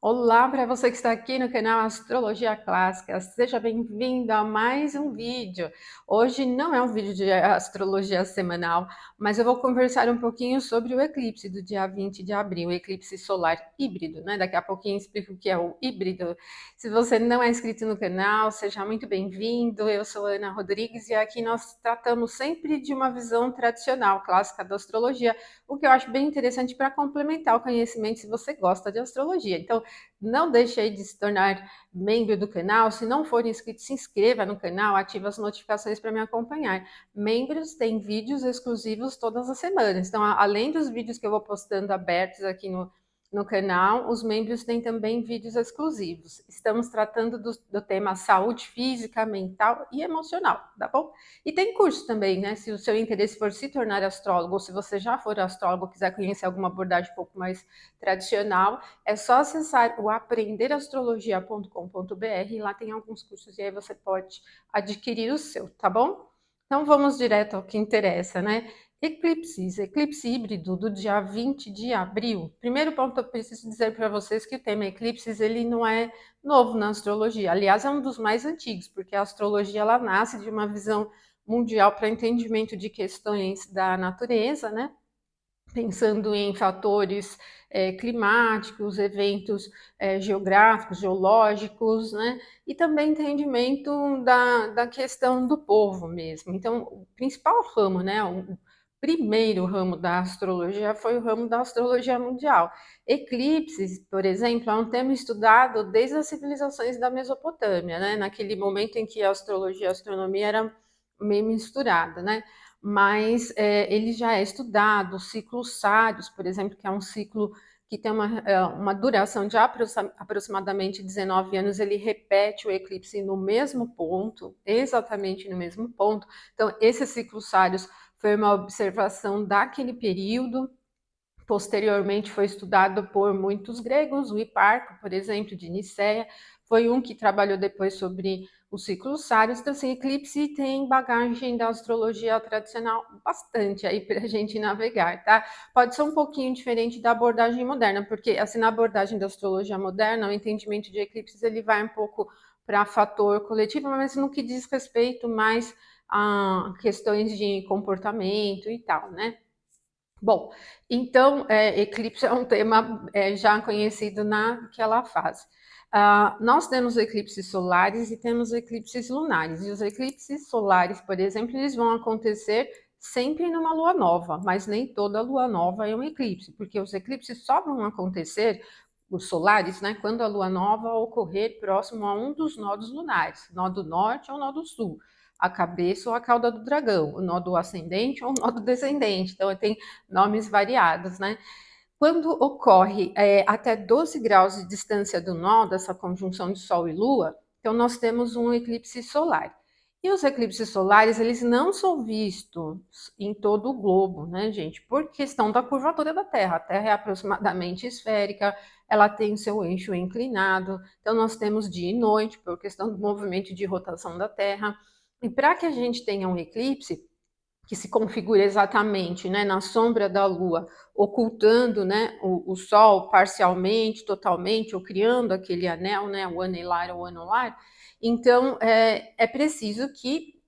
Olá para você que está aqui no canal Astrologia Clássica, seja bem-vindo a mais um vídeo. Hoje não é um vídeo de astrologia semanal, mas eu vou conversar um pouquinho sobre o eclipse do dia 20 de abril, o eclipse solar híbrido, né? Daqui a pouquinho eu explico o que é o híbrido. Se você não é inscrito no canal, seja muito bem-vindo. Eu sou Ana Rodrigues e aqui nós tratamos sempre de uma visão tradicional, clássica da astrologia, o que eu acho bem interessante para complementar o conhecimento se você gosta de astrologia. Então, não deixe aí de se tornar membro do canal. Se não for inscrito, se inscreva no canal, ative as notificações para me acompanhar. Membros têm vídeos exclusivos todas as semanas. Então, além dos vídeos que eu vou postando abertos aqui no canal, os membros têm também vídeos exclusivos. Estamos tratando do tema saúde física, mental e emocional, tá bom? E tem curso também, né? Se o seu interesse for se tornar astrólogo, ou se você já for astrólogo, quiser conhecer alguma abordagem um pouco mais tradicional, é só acessar o aprenderastrologia.com.br, lá tem alguns cursos e aí você pode adquirir o seu, tá bom? Então vamos direto ao que interessa, né? Eclipse híbrido do dia 20 de abril. Primeiro ponto, eu preciso dizer para vocês que o tema eclipses, ele não é novo na astrologia. Aliás, é um dos mais antigos, porque a astrologia ela nasce de uma visão mundial para entendimento de questões da natureza, né? Pensando em fatores climáticos, eventos geográficos, geológicos, né? E também entendimento da questão do povo mesmo. Então, o principal ramo, né? O primeiro ramo da astrologia foi o ramo da astrologia mundial. Eclipses, por exemplo, é um tema estudado desde as civilizações da Mesopotâmia, né? Naquele momento em que a astrologia e a astronomia eram meio misturada, né? Mas ele já é estudado, os ciclos sádios, por exemplo, que é um ciclo que tem uma duração de aproximadamente 19 anos, ele repete o eclipse no mesmo ponto, exatamente no mesmo ponto. Então, esses ciclos sádios foi uma observação daquele período. Posteriormente foi estudado por muitos gregos, o Hiparco, por exemplo, de Nicéia, foi um que trabalhou depois sobre os ciclos sários. Então, assim, eclipse tem bagagem da astrologia tradicional bastante aí para a gente navegar, tá? Pode ser um pouquinho diferente da abordagem moderna, porque, assim, na abordagem da astrologia moderna, o entendimento de eclipses, ele vai um pouco para fator coletivo, mas no que diz respeito mais a questões de comportamento e tal, né? Bom, então, eclipse é um tema já conhecido naquela fase. Nós temos eclipses solares e temos eclipses lunares. E os eclipses solares, por exemplo, eles vão acontecer sempre numa lua nova, mas nem toda lua nova é um eclipse, porque os eclipses só vão acontecer, os solares, né, quando a lua nova ocorrer próximo a um dos nodos lunares, nó do norte ou nó do sul, a cabeça ou a cauda do dragão, o nó do ascendente ou o nó do descendente. Então, tem nomes variados, né? Quando ocorre até 12 graus de distância do nó, dessa conjunção de Sol e Lua, então nós temos um eclipse solar. E os eclipses solares, eles não são vistos em todo o globo, né, gente? Por questão da curvatura da Terra. A Terra é aproximadamente esférica, ela tem seu eixo inclinado, então nós temos dia e noite, por questão do movimento de rotação da Terra. E para que a gente tenha um eclipse, que se configura exatamente, né, na sombra da Lua, ocultando, né, o Sol parcialmente, totalmente, ou criando aquele anel, né, o anelar ou anular. Então, é preciso que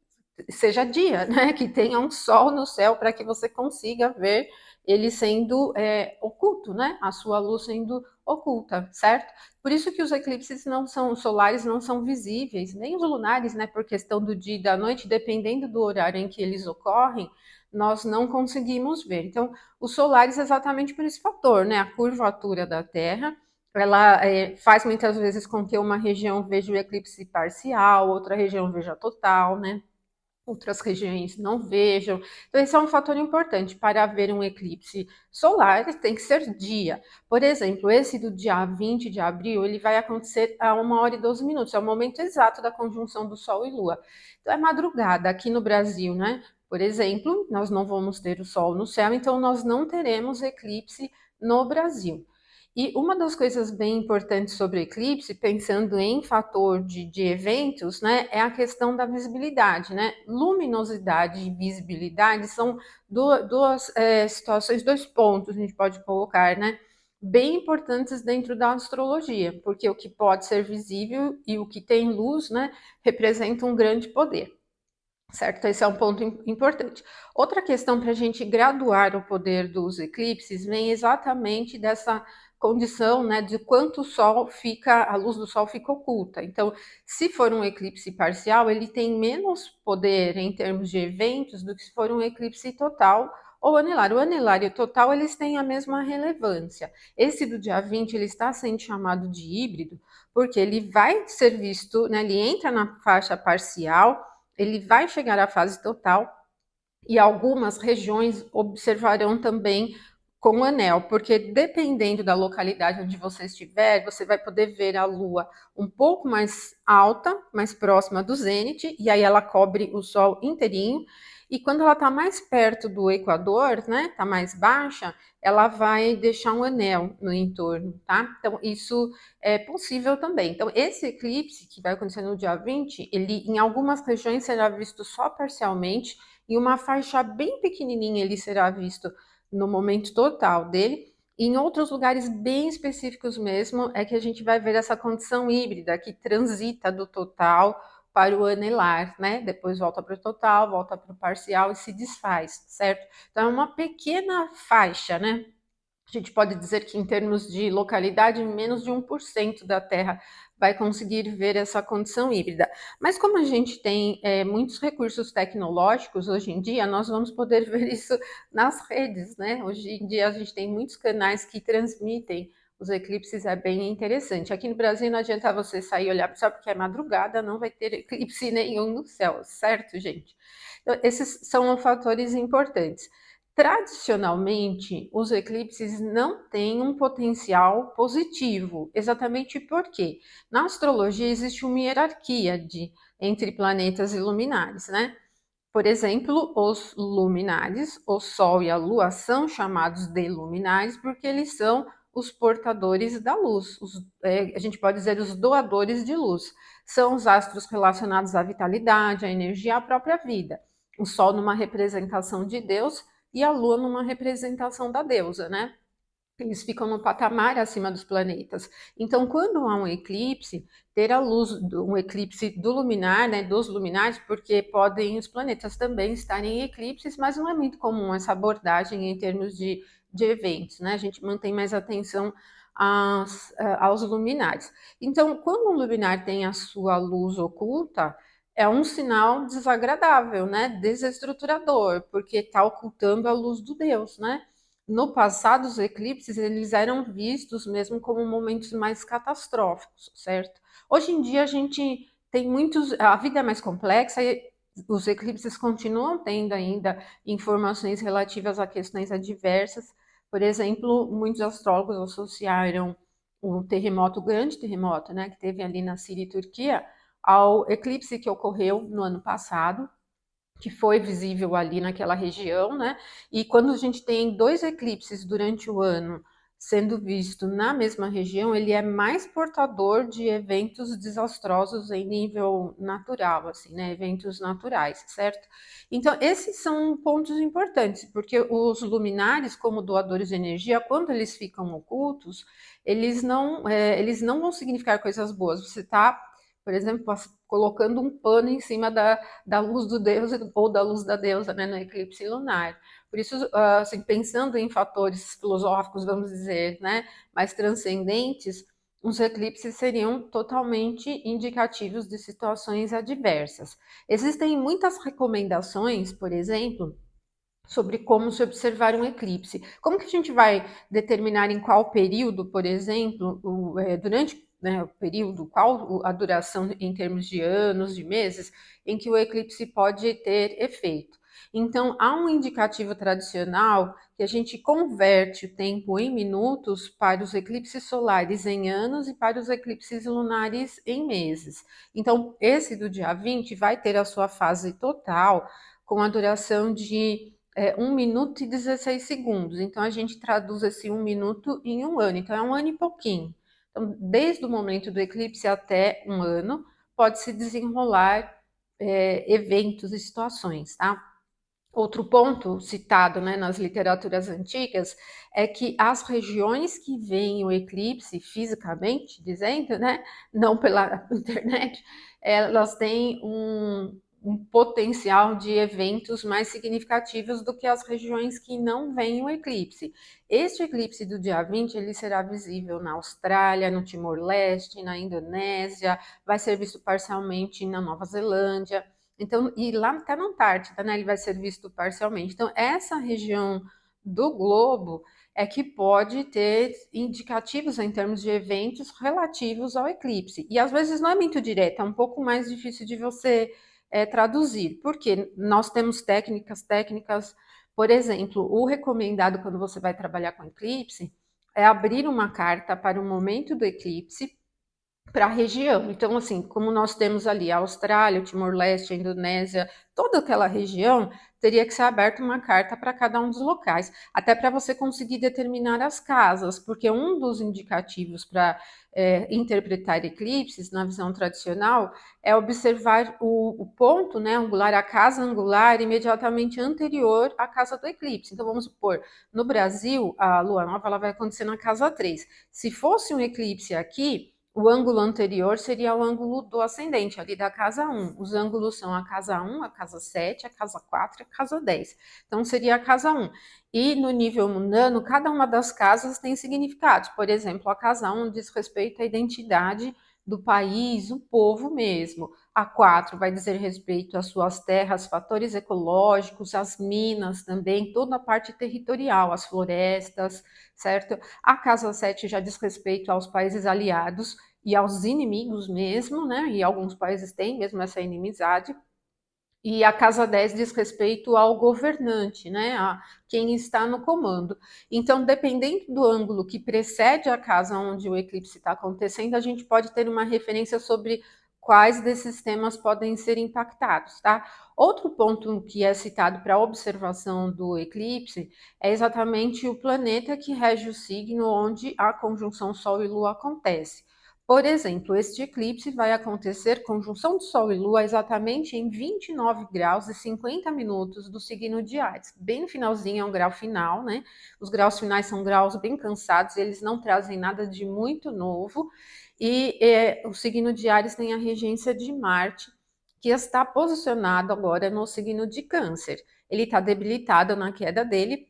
seja dia, né, que tenha um Sol no céu para que você consiga ver ele sendo oculto, né, a sua luz sendo oculta, certo? Por isso que os eclipses não são solares, não são visíveis, nem os lunares, né, por questão do dia e da noite, dependendo do horário em que eles ocorrem, nós não conseguimos ver. Então, os solares exatamente por esse fator, né, a curvatura da Terra, ela faz muitas vezes com que uma região veja o eclipse parcial, outra região veja total, né? Outras regiões não vejam. Então, esse é um fator importante para ver um eclipse solar, tem que ser dia. Por exemplo, esse do dia 20 de abril, ele vai acontecer a 1h12, é o momento exato da conjunção do Sol e Lua. Então, é madrugada aqui no Brasil, né? Por exemplo, nós não vamos ter o Sol no céu, então nós não teremos eclipse no Brasil. E uma das coisas bem importantes sobre o eclipse, pensando em fator de eventos, né, é a questão da visibilidade, né? Luminosidade e visibilidade são duas situações, dois pontos a gente pode colocar, né? bem importantes dentro da astrologia, porque o que pode ser visível e o que tem luz, né, representa um grande poder. Certo? Esse é um ponto importante. Outra questão para a gente graduar o poder dos eclipses vem exatamente dessa condição, né, de quanto o Sol fica, a luz do Sol fica oculta. Então, se for um eclipse parcial, ele tem menos poder em termos de eventos do que se for um eclipse total ou anelar. O anelar e o total, eles têm a mesma relevância. Esse do dia 20, ele está sendo chamado de híbrido, porque ele vai ser visto, né, ele entra na faixa parcial, ele vai chegar à fase total e algumas regiões observarão também com o anel, porque dependendo da localidade onde você estiver, você vai poder ver a Lua um pouco mais alta, mais próxima do zênite, e aí ela cobre o Sol inteirinho. E quando ela está mais perto do Equador, né, está mais baixa, ela vai deixar um anel no entorno, tá? Então, isso é possível também. Então, esse eclipse que vai acontecer no dia 20, ele em algumas regiões será visto só parcialmente, e uma faixa bem pequenininha ele será visto no momento total dele. E em outros lugares bem específicos mesmo é que a gente vai ver essa condição híbrida que transita do total para o anelar, né? Depois volta para o total, volta para o parcial e se desfaz, certo? Então é uma pequena faixa, né? A gente pode dizer que, em termos de localidade, menos de 1% da Terra vai conseguir ver essa condição híbrida. Mas como a gente tem muitos recursos tecnológicos hoje em dia, nós vamos poder ver isso nas redes, né? Hoje em dia a gente tem muitos canais que transmitem os eclipses, é bem interessante. Aqui no Brasil não adianta você sair e olhar só porque é madrugada, não vai ter eclipse nenhum no céu, certo, gente? Então, esses são fatores importantes. Tradicionalmente, os eclipses não têm um potencial positivo, exatamente porque na astrologia existe uma hierarquia entre planetas e luminares, né? Por exemplo, os luminares, o Sol e a Lua, são chamados de luminares porque eles são os portadores da luz, a gente pode dizer os doadores de luz. São os astros relacionados à vitalidade, à energia, à própria vida. O Sol numa representação de Deus e a Lua numa representação da deusa, né? Eles ficam no patamar acima dos planetas. Então, quando há um eclipse, ter a luz, um eclipse do luminar, né, dos luminares, porque podem os planetas também estarem em eclipses, mas não é muito comum essa abordagem em termos de eventos, né? A gente mantém mais atenção aos luminares. Então, quando um luminar tem a sua luz oculta, é um sinal desagradável, né? Desestruturador, porque está ocultando a luz do Deus, né? No passado, os eclipses eles eram vistos mesmo como momentos mais catastróficos, certo? Hoje em dia a gente tem muitos, a vida é mais complexa e os eclipses continuam tendo ainda informações relativas a questões adversas. Por exemplo, muitos astrólogos associaram o terremoto, o grande terremoto, né, que teve ali na Síria e Turquia, ao eclipse que ocorreu no ano passado, que foi visível ali naquela região, né? E quando a gente tem dois eclipses durante o ano sendo visto na mesma região, ele é mais portador de eventos desastrosos em nível natural, assim, né? Eventos naturais, certo? Então, esses são pontos importantes, porque os luminares, como doadores de energia, quando eles ficam ocultos, eles não vão significar coisas boas. Você está, por exemplo, colocando um pano em cima da luz do Deus ou da luz da deusa, né, no eclipse lunar. Por isso, assim, pensando em fatores filosóficos, vamos dizer, né, mais transcendentes, os eclipses seriam totalmente indicativos de situações adversas. Existem muitas recomendações, por exemplo, sobre como se observar um eclipse. Como que a gente vai determinar em qual período, por exemplo, durante, né, o período, qual a duração em termos de anos, de meses, em que o eclipse pode ter efeito? Então, há um indicativo tradicional que a gente converte o tempo em minutos para os eclipses solares em anos e para os eclipses lunares em meses. Então, esse do dia 20 vai ter a sua fase total com a duração de 1 minuto e 16 segundos. Então, a gente traduz esse 1 minuto em um ano. Então, é um ano e pouquinho. Então, desde o momento do eclipse até um ano, pode se desenrolar eventos e situações, tá? Outro ponto citado, né, nas literaturas antigas é que as regiões que veem o eclipse fisicamente, dizendo, né, não pela internet, elas têm um potencial de eventos mais significativos do que as regiões que não veem o eclipse. Este eclipse do dia 20, ele será visível na Austrália, no Timor-Leste, na Indonésia, vai ser visto parcialmente na Nova Zelândia. Então, e lá até na Antártida, né, ele vai ser visto parcialmente. Então, essa região do globo é que pode ter indicativos em termos de eventos relativos ao eclipse. E às vezes não é muito direto, é um pouco mais difícil de você traduzir, porque nós temos técnicas, por exemplo, o recomendado quando você vai trabalhar com eclipse é abrir uma carta para o momento do eclipse para a região. Então, assim, como nós temos ali a Austrália, o Timor-Leste, a Indonésia, toda aquela região, teria que ser aberta uma carta para cada um dos locais, até para você conseguir determinar as casas, porque um dos indicativos para interpretar eclipses na visão tradicional é observar o ponto, né, angular, a casa angular imediatamente anterior à casa do eclipse. Então, vamos supor, no Brasil, a lua nova ela vai acontecer na casa 3. Se fosse um eclipse aqui, o ângulo anterior seria o ângulo do ascendente, ali da casa 1. Os ângulos são a casa 1, a casa 7, a casa 4 e a casa 10. Então, seria a casa 1. E no nível mundano, cada uma das casas tem significados. Por exemplo, a casa 1 diz respeito à identidade do país, o povo mesmo. A 4 vai dizer respeito às suas terras, fatores ecológicos, as minas também, toda a parte territorial, as florestas, certo? A casa 7 já diz respeito aos países aliados e aos inimigos mesmo, né? E alguns países têm mesmo essa inimizade. E a casa 10 diz respeito ao governante, né? A quem está no comando. Então, dependendo do ângulo que precede a casa onde o eclipse está acontecendo, a gente pode ter uma referência sobre quais desses temas podem ser impactados, tá? Outro ponto que é citado para a observação do eclipse é exatamente o planeta que rege o signo onde a conjunção Sol e Lua acontece. Por exemplo, este eclipse vai acontecer conjunção de Sol e Lua exatamente em 29 graus e 50 minutos do signo de Áries. Bem no finalzinho, é um grau final, né? Os graus finais são graus bem cansados, eles não trazem nada de muito novo. E o signo de Áries tem a regência de Marte, que está posicionado agora no signo de Câncer. Ele está debilitado na queda dele,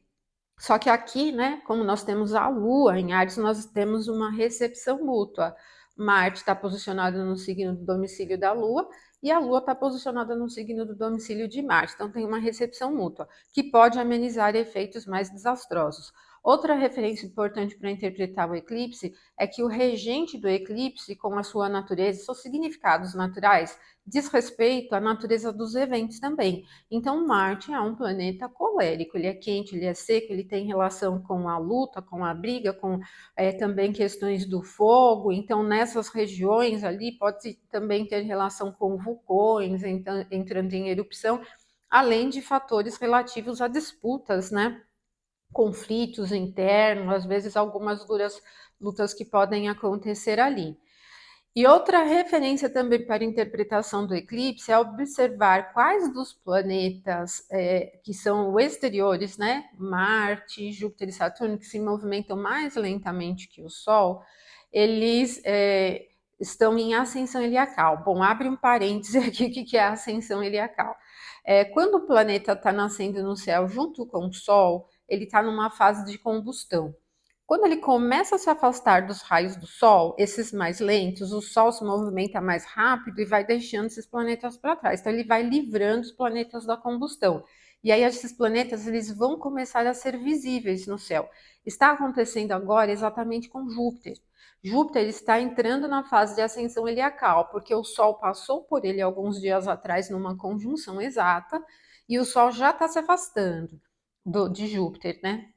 só que aqui, né, como nós temos a Lua em Áries, nós temos uma recepção mútua. Marte está posicionado no signo do domicílio da Lua e a Lua está posicionada no signo do domicílio de Marte. Então tem uma recepção mútua, que pode amenizar efeitos mais desastrosos. Outra referência importante para interpretar o eclipse é que o regente do eclipse, com a sua natureza, seus significados naturais, diz respeito à natureza dos eventos também. Então, Marte é um planeta colérico, ele é quente, ele é seco, ele tem relação com a luta, com a briga, com também questões do fogo. Então, nessas regiões ali, pode também ter relação com vulcões entrando em erupção, além de fatores relativos a disputas, né? Conflitos internos, às vezes algumas duras lutas que podem acontecer ali. E outra referência também para a interpretação do eclipse é observar quais dos planetas que são exteriores, né? Marte, Júpiter e Saturno, que se movimentam mais lentamente que o Sol, eles estão em ascensão heliacal. Bom, abre um parêntese aqui, o que é a ascensão heliacal? Quando o planeta está nascendo no céu junto com o Sol, ele está numa fase de combustão. Quando ele começa a se afastar dos raios do Sol, esses mais lentos, o Sol se movimenta mais rápido e vai deixando esses planetas para trás. Então ele vai livrando os planetas da combustão. E aí esses planetas eles vão começar a ser visíveis no céu. Está acontecendo agora exatamente com Júpiter. Júpiter está entrando na fase de ascensão heliacal, porque o Sol passou por ele alguns dias atrás numa conjunção exata e o Sol já está se afastando de Júpiter, né?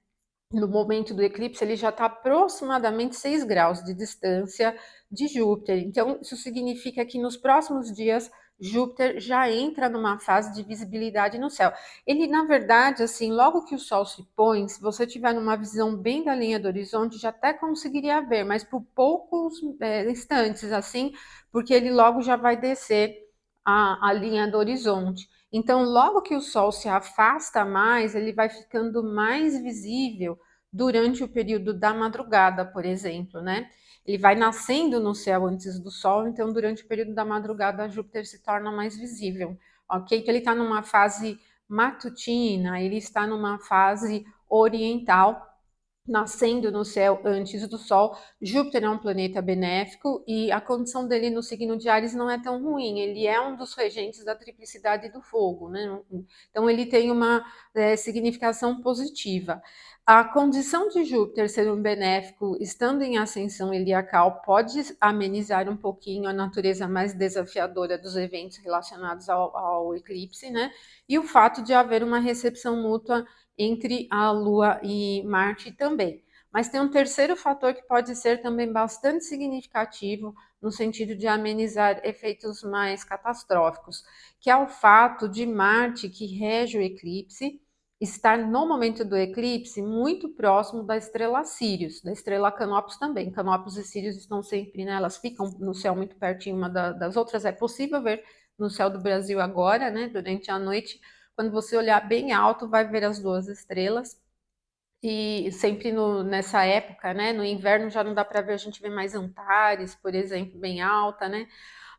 No momento do eclipse, ele já está aproximadamente 6 graus de distância de Júpiter. Então, isso significa que nos próximos dias, Júpiter já entra numa fase de visibilidade no céu. Ele, na verdade, assim, logo que o Sol se põe, se você tiver numa visão bem da linha do horizonte, já até conseguiria ver, mas por poucos instantes, assim, porque ele logo já vai descer a linha do horizonte. Então, logo que o Sol se afasta mais, ele vai ficando mais visível durante o período da madrugada, por exemplo, né? Ele vai nascendo no céu antes do Sol, então durante o período da madrugada Júpiter se torna mais visível, ok? Então ele está numa fase matutina, ele está numa fase oriental, nascendo no céu antes do Sol. Júpiter é um planeta benéfico e a condição dele no signo de Áries não é tão ruim. Ele é um dos regentes da triplicidade do fogo, né? Então ele tem uma significação positiva. A condição de Júpiter ser um benéfico, estando em ascensão heliacal, pode amenizar um pouquinho a natureza mais desafiadora dos eventos relacionados ao eclipse, né? E o fato de haver uma recepção mútua entre a Lua e Marte também. Mas tem um terceiro fator que pode ser também bastante significativo no sentido de amenizar efeitos mais catastróficos, que é o fato de Marte, que rege o eclipse, estar no momento do eclipse muito próximo da estrela Sirius, da estrela Canopus também. Canopus e Sirius estão sempre, né, elas ficam no céu muito pertinho uma das outras. É possível ver no céu do Brasil agora, né, durante a noite. Quando você olhar bem alto, vai ver as duas estrelas. E sempre nessa época, né? No inverno já não dá para ver, a gente vê mais Antares, por exemplo, bem alta, né?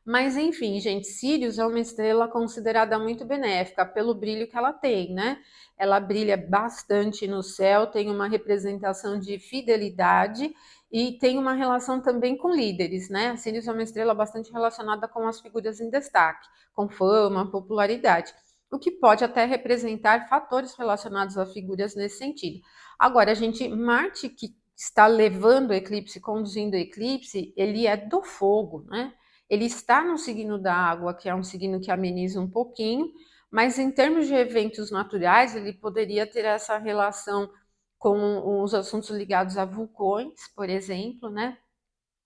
Mas enfim, gente, Sirius é uma estrela considerada muito benéfica pelo brilho que ela tem, né? Ela brilha bastante no céu, tem uma representação de fidelidade e tem uma relação também com líderes, né? A Sirius é uma estrela bastante relacionada com as figuras em destaque, com fama, popularidade, o que pode até representar fatores relacionados a figuras nesse sentido. Agora, a gente, Marte que está levando o eclipse, conduzindo o eclipse, ele é do fogo, né? Ele está no signo da água, que é um signo que ameniza um pouquinho, mas em termos de eventos naturais, ele poderia ter essa relação com os assuntos ligados a vulcões, por exemplo, né?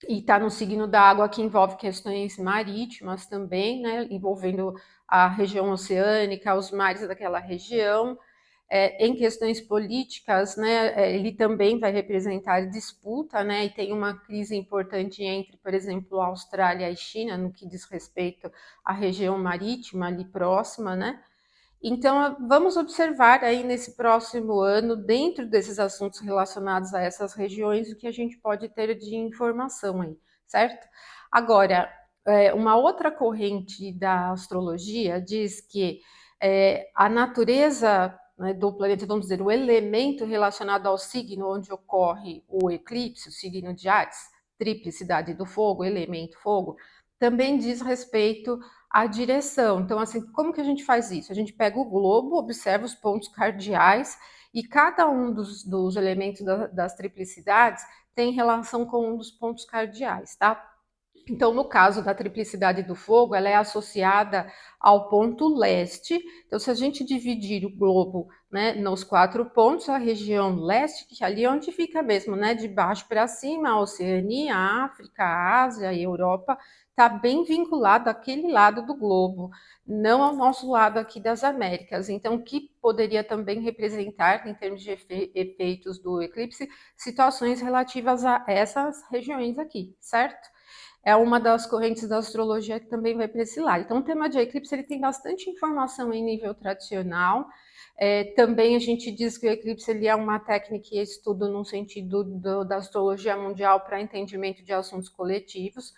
E está no signo da água, que envolve questões marítimas também, né? Envolvendo a região oceânica, os mares daquela região. Em questões políticas, né, ele também vai representar disputa, né, e tem uma crise importante entre, por exemplo, Austrália e China, no que diz respeito à região marítima ali próxima, né. Então, vamos observar aí nesse próximo ano, dentro desses assuntos relacionados a essas regiões, o que a gente pode ter de informação aí, certo? Agora, uma outra corrente da astrologia diz que a natureza, né, do planeta, vamos dizer, o elemento relacionado ao signo onde ocorre o eclipse, o signo de Áries, triplicidade do fogo, elemento fogo, também diz respeito à direção. Então, assim, como que a gente faz isso? A gente pega o globo, observa os pontos cardeais e cada um dos elementos das triplicidades tem relação com um dos pontos cardeais, tá? Então, no caso da triplicidade do fogo, ela é associada ao ponto leste. Então, se a gente dividir o globo, né, nos 4 pontos, a região leste, que é ali onde fica mesmo, né, de baixo para cima, a Oceania, a África, a Ásia e a Europa, está bem vinculado àquele lado do globo, não ao nosso lado aqui das Américas. Então, o que poderia também representar, em termos de efeitos do eclipse, situações relativas a essas regiões aqui, certo? É uma das correntes da astrologia que também vai para esse lado. Então, o tema de eclipse ele tem bastante informação em nível tradicional. Também a gente diz que o eclipse ele é uma técnica e estudo no sentido da astrologia mundial para entendimento de assuntos coletivos.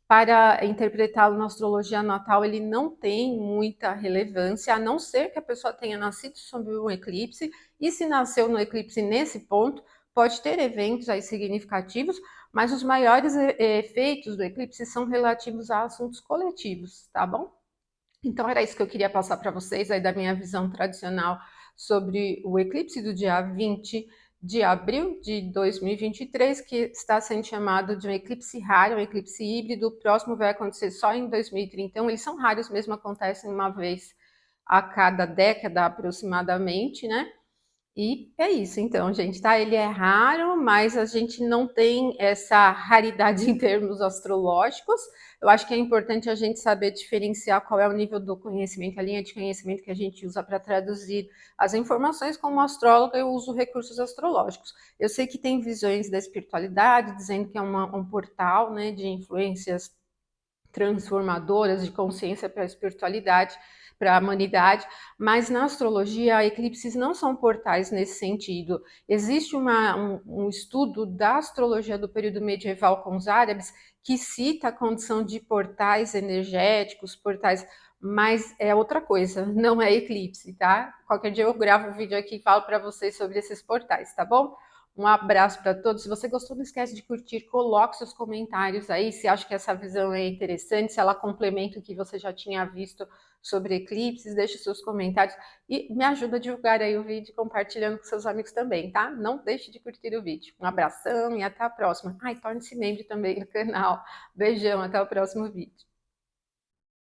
Para interpretá-lo na astrologia natal, ele não tem muita relevância, a não ser que a pessoa tenha nascido sob um eclipse, e se nasceu no eclipse nesse ponto, pode ter eventos aí significativos, mas os maiores efeitos do eclipse são relativos a assuntos coletivos, tá bom? Então era isso que eu queria passar para vocês aí da minha visão tradicional sobre o eclipse do dia 20 de abril de 2023, que está sendo chamado de um eclipse raro, um eclipse híbrido. O próximo vai acontecer só em 2031. Eles são raros mesmo, acontecem uma vez a cada década aproximadamente, né? E é isso, então, gente, tá? Ele é raro, mas a gente não tem essa raridade em termos astrológicos. Eu acho que é importante a gente saber diferenciar qual é o nível do conhecimento, a linha de conhecimento que a gente usa para traduzir as informações. Como astróloga, eu uso recursos astrológicos. Eu sei que tem visões da espiritualidade, dizendo que é um portal, né, de influências transformadoras de consciência para a espiritualidade, para a humanidade, mas na astrologia, eclipses não são portais nesse sentido. Existe um estudo da astrologia do período medieval com os árabes que cita a condição de portais energéticos, portais, mas é outra coisa, não é eclipse, tá? Qualquer dia eu gravo um vídeo aqui e falo para vocês sobre esses portais, tá bom? Um abraço para todos. Se você gostou, não esquece de curtir, coloque seus comentários aí, se acha que essa visão é interessante, se ela complementa o que você já tinha visto sobre eclipses, deixe seus comentários e me ajuda a divulgar aí o vídeo, compartilhando com seus amigos também, tá? Não deixe de curtir o vídeo. Um abração e até a próxima. Ai, torne-se membro também do canal. Beijão, até o próximo vídeo.